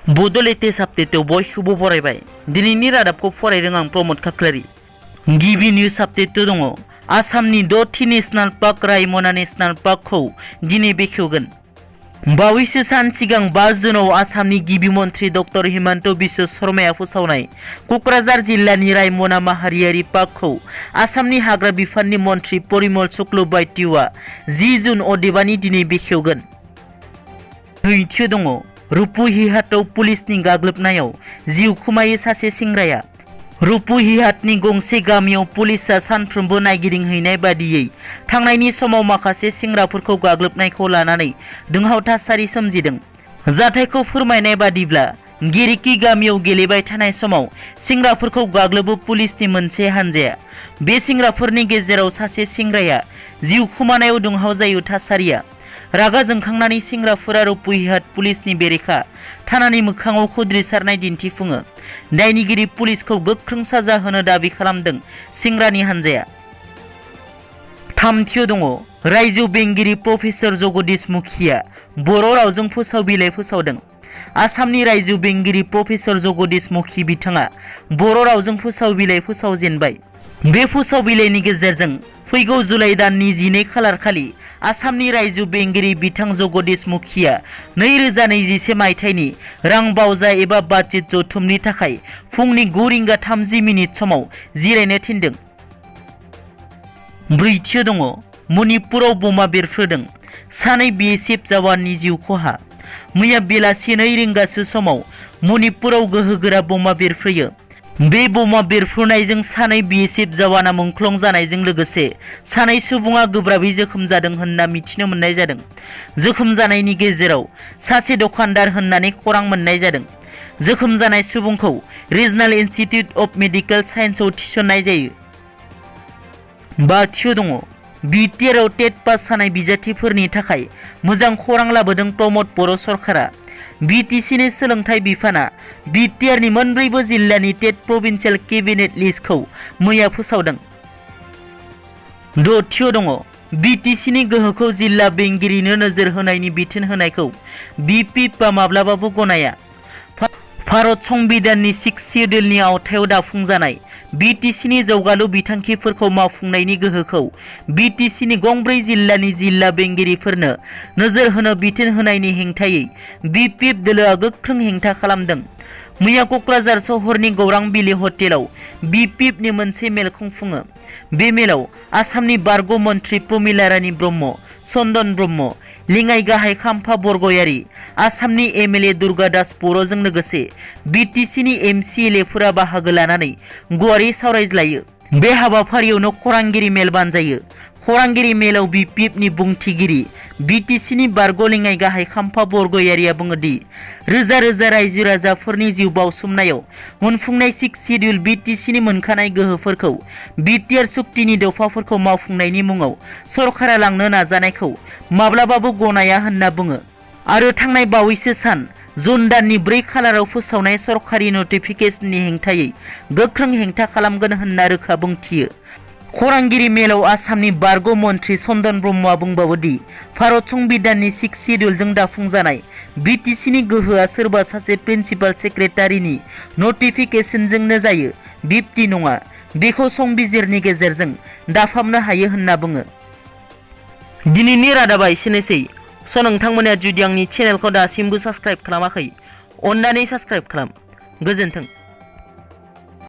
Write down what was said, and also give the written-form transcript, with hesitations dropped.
बड'लेटेस्ट आपडेटआव बयखौबो बरायबाय। दिनैनि रादाबखौ फरायदों आं प्रमद खाख्लारि। गिबि निउज आपडेटआव दङ आसामनि 6थि नेशनेल पार्क रायमना नेशनेल पार्कखौ दिनै बेखेवगोन। बावैसो सान सिगां 5 जुनाव आसामनि गिबि मन्थ्रि डक्टर हिमन्त बिश्व शर्माया फोसावनाय क'क्राझार जिल्लानि रायमना माहारियारि पार्कखौ आसामनि हाग्रा बिफाननि मन्थ्रि परिमल शुक्लबैद्यआ 10 जुन अदेबानि दिनै बेखेवगोन। नैथियाव दङ रुपुहिहाटआव पुलिसनि गाग्लोबनायाव जिउ खोमायो सासे सेंग्राया। रुपुहिहाटनि गंसे गामियाव पुलिसआ सानफ्रोमबो नायगिदिंहैनाय बादियै थांनायनि समाव माखासे सेंग्राफोरखौ गाग्लोबनायखौ लानानै दुंहाव थासारि सोमजिदों। जाथायखौ फोरमायनाय बादिब्ला गेरेकी गामियाव गेलेबाय थानाय समाव सेंग्राफोरखौ गाग्लोबो पुलिसनि मोनसे हानजाया। बे सेंग्राफोरनि गेजेराव सासे सेंग्राया जिउ खोमानायाव दुंहाव जायो थासारिया। रागा जोंखांनानै सेंग्राफोरा रुपुहिहाट पुलिसनि बेरेखा थानानि मोखाङाव खुद्रिसारनाय दिन्थिफुङो। दायनिगिरि पुलिसखौ गोख्रों साजा होनो दाबि खालामदों सेंग्रानि हानजाया। थामथियाव दङ रायजो बेंगिरि प्रफेसर जगदीश मुखिया बर' रावजों फोसाव बिलाइ फोसावदों। आसामनि रायजो बेंगिरि प्रफेसर जगदीश मुखि बिथाङा बर' रावजों फोसाव बिलाइ फोसावजेनबाय। बे फोसाव बिलाइनि गेजेरजों फैगौ जुलाइ दाननि 12 खालार खालि आसामनि रायजो बेंगिरि बिथां जगदीश मुखिया 2021 मायथाइनि रां बावजा एबा बाजेट जथुमनि थाखाय फुंनि 9:30 समाव जिरायनो थिनदों। ब्रैथियाव दङ मणिपुराव बमा बेरफ्रोदों, सानै BSF जवाननि जिउ खहा। मैया बेलासि 2 रिंगासो समाव मणिपुराव गोहोगोरा बमा बेरफ्रोयो। बे बमा बेरफ्रुनायजों सानै BSF जवाना मुंख्लं जानायजों लोगोसे सानै सुबुङा गोब्राबै जोखोम जादों होनना मिथिनो मोननाय जादों। जोखोम जानायनि गेजेराव सासे दखानदार होननानै खौरां मोननाय जादों। जोखोम जानाय सुबुंखौ रिजनाल इनस्टिट्यूट अफ मेडिकल साइन्सआव थिसननाय जायो। बाथियाव दङ BTRआव टेट पास जानाय बिजाथिफोरनि थाखाय मोजां खौरां लाबोदों प्रमद बर' सरकारा। BTCनि सोलोंथाइ बिफाना BTRनि मोनब्रैबो जिल्लानि टेट प्रभिन्सियेल केबिनेट लिस्टखौ मैया फोसावदों। दथियाव दङ BTCनि गोहोखौ जिल्ला बेंगिरिनो नोजोर होनायनि बिथोन होनायखौ BPPआ माब्लाबाबो गनाया। भारत संबिधाननि 6 सिडिउलनि आवथायाव दाफुंजानाय BTCनि जौगालु बिथांखिफोरखौ मावफुंनायनि गोहोखौ BTCनि गंब्रै जिल्लानि जिल्ला बेंगिरिफोरनो नोजोर होनो बिथोन होनायनि हेंथायै BPP दोलोआ गोख्रों हेंथा खालामदों। मैया क'क्राझार सहरनि गौरां बिलि हटेलाव BPPनि मोनसे मेल खुंफुङो। बे मेलाव आसामनि बारग' मन्थ्रि प्रमिला रानी ब्रह्म, चन्दन ब्रह्म, लेङाइ गाहाय खाम्फा बरगयारी, आसामनि MLA दुर्गा दास बर'जों लोगोसे BTCनि MCLAफोरा बाहागो लानानै गुवारै सावरायज्लायो। बे हाबाफारियावनो खौरांगिरि मेल बानजायो। खौरांगिरि मेलाव BPPनि बुंथिगिरि BTCनि बारग' लेङाइ गाहाय खाम्फा बरगयारीआ बुङोदि रोजा रोजा रायजो राजाफोरनि जिउ बावसोमनायाव मोनफुंनाय 6 सिडिउल BTCनि मोनखानाय गोहोफोरखौ BTR सुक्तिनि दफाफोरखौ मावफुंनायनि मुङाव सरकारा लांनो नाजानायखौ माब्लाबाबो गनाया होनना बुङो आरो थांनाय बावैसो सान जुन दाननि 4 खालाराव फोसावनाय सरकारि नटिफिकेशननि हेंथायै गोख्रों हेंथा खालामगोन होनना रोखा बुंथियो। खौरांगिरि मेलाव आसामनि बारग' मन्थ्रि चन्दन ब्रह्मआ बुंबावोदि भारत संबिधाननि 6 सिडिउलजों दाफुंजानाय BTCनि गोहोआ सोरबा सासे प्रिन्सिपाल सेक्रेटारिनि नटिफिकेशनजोंनो जायो, बिब्दि नङा। बेखौ संबिजिरनि गेजेरजों दाफामनो हायो होनना बुङो। दिनैनि रादाबा एसेनोसै। नोंथांमोना जुदि आंनि चेनेलखौ दासिमबो साबस्क्राइब खालामाखै, अन्नानै साबस्क्राइब खालाम। गोजोन्थों।